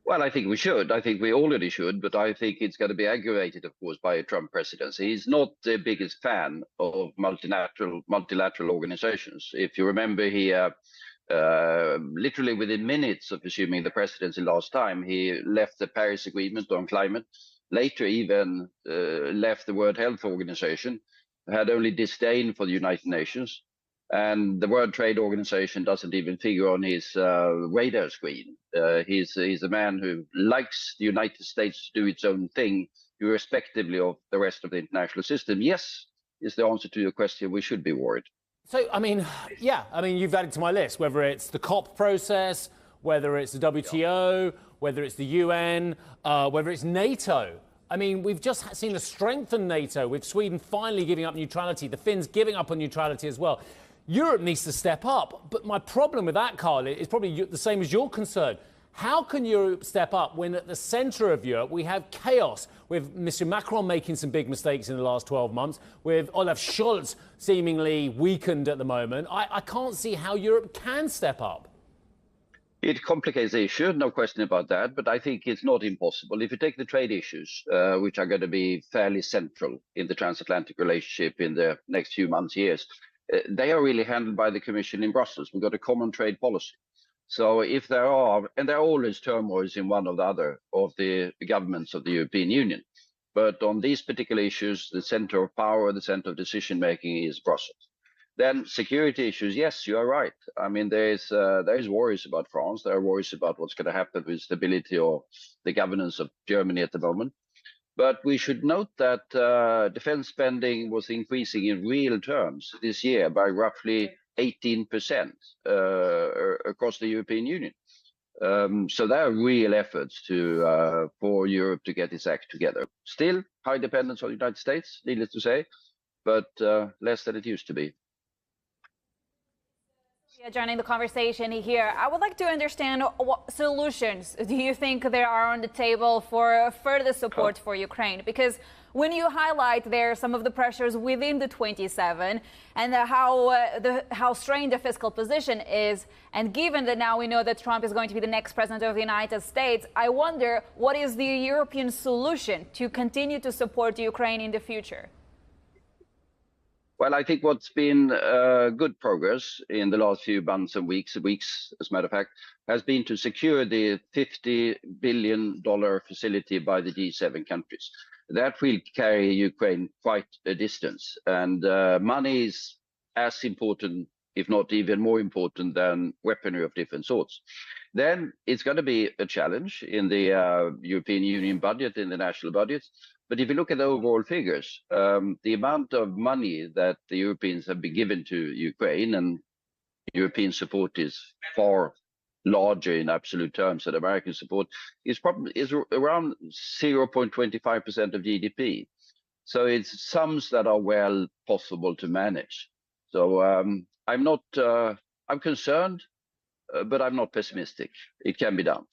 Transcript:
Well, I think we should. I think we already should, but I think it's going to be aggravated, of course, by a Trump presidency. He's not the biggest fan of multilateral organizations. If you remember, he literally within minutes of assuming the presidency last time, he left the Paris Agreement on climate. Later, even left the World Health Organization. Had only disdain for the United Nations. And the World Trade Organization doesn't even figure on his radar screen. He's a man who likes the United States to do its own thing, irrespectively of the rest of the international system. Yes, is the answer to your question. We should be worried. So, I mean, yeah, I mean, you've added to my list, whether it's the COP process, whether it's the WTO, whether it's the UN, whether it's NATO. I mean, we've just seen a strengthened NATO with Sweden finally giving up neutrality, the Finns giving up on neutrality as well. Europe needs to step up. But my problem with that, Carl, is probably the same as your concern. How can Europe step up when at the centre of Europe we have chaos, with Mr. Macron making some big mistakes in the last 12 months, with Olaf Scholz seemingly weakened at the moment? I can't see how Europe can step up. It complicates the issue, no question about that, but I think it's not impossible. If you take the trade issues, which are going to be fairly central in the transatlantic relationship in the next few months, years, they are really handled by the Commission in Brussels. We've got a common trade policy. So if there are, and there are always turmoils in one or the other of the governments of the European Union, but on these particular issues, the center of power, the center of decision making is Brussels. Then security issues, yes, you are right. I mean, there is worries about France. There are worries about what's going to happen with stability or the governance of Germany at the moment. But we should note that defense spending was increasing in real terms this year by roughly 18% across the European Union. So there are real efforts for Europe to get its act together. Still, high dependence on the United States, needless to say, but less than it used to be. Joining the conversation here, I would like to understand what solutions do you think there are on the table for further support for Ukraine? Because when you highlight there some of the pressures within the 27 and how strained the fiscal position is, and given that now we know that Trump is going to be the next president of the United States, I wonder what is the European solution to continue to support Ukraine in the future? Well, I think what's been good progress in the last few months and weeks, as a matter of fact, has been to secure the $50 billion facility by the G7 countries. That will carry Ukraine quite a distance. And money is as important, if not even more important, than weaponry of different sorts. Then it's going to be a challenge in the European Union budget, in the national budgets. But if you look at the overall figures, the amount of money that the Europeans have been given to Ukraine, and European support is far larger in absolute terms than American support, is around 0.25% of GDP. So it's sums that are well possible to manage. So I'm concerned, but I'm not pessimistic. It can be done.